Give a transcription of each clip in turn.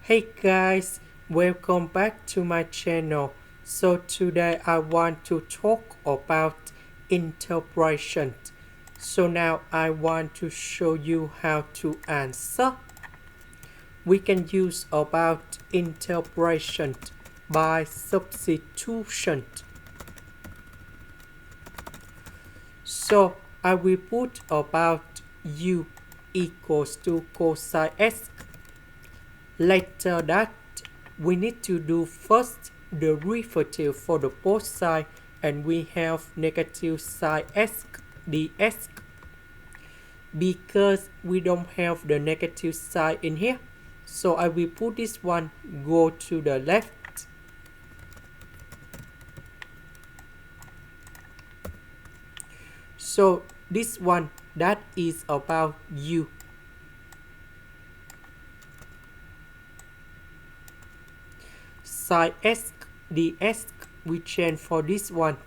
Hey guys, welcome back to my channel. So today I want to talk about interpretation. So now I want to show you how to answer. We can use about interpretation by substitution. So I will put about u equals to cosx. Later that, we need to do first the derivative for the both side, and we have negative sine x dx. Because we don't have the negative sign in here, so I will put this one go to the left. So this one, that is about u. Sine x dx, we change for this one.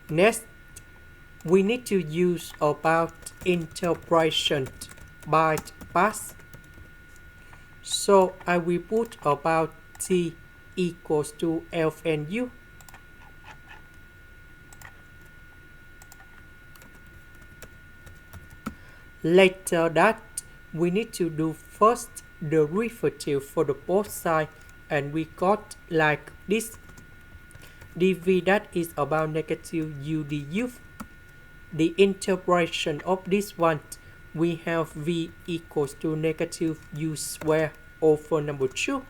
Next, we need to use about interpretation by pass. So I will put about t equals to f and u. Later that, we need to do first the derivative for the both sides, and we got like this. dv, that is about negative u du. The integration of this one, we have v equals to negative u square over number 2.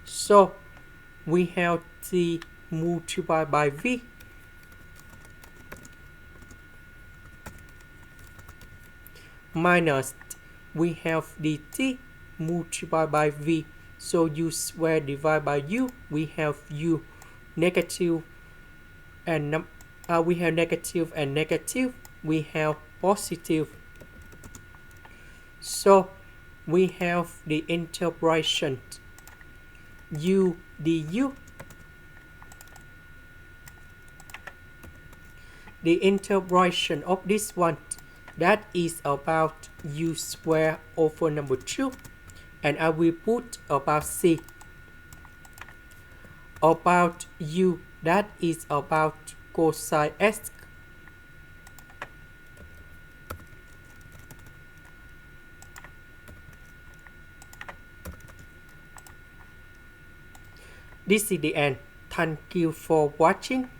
So we have t multiplied by v. Minus, we have dt multiplied by v. So u square divided by u, we have u negative and we have negative and negative, we have positive. So we have the integration u du. The integration of this one, that is about u square over number 2. And I will put about c. About u, that is about cosine x. This is the end. Thank you for watching.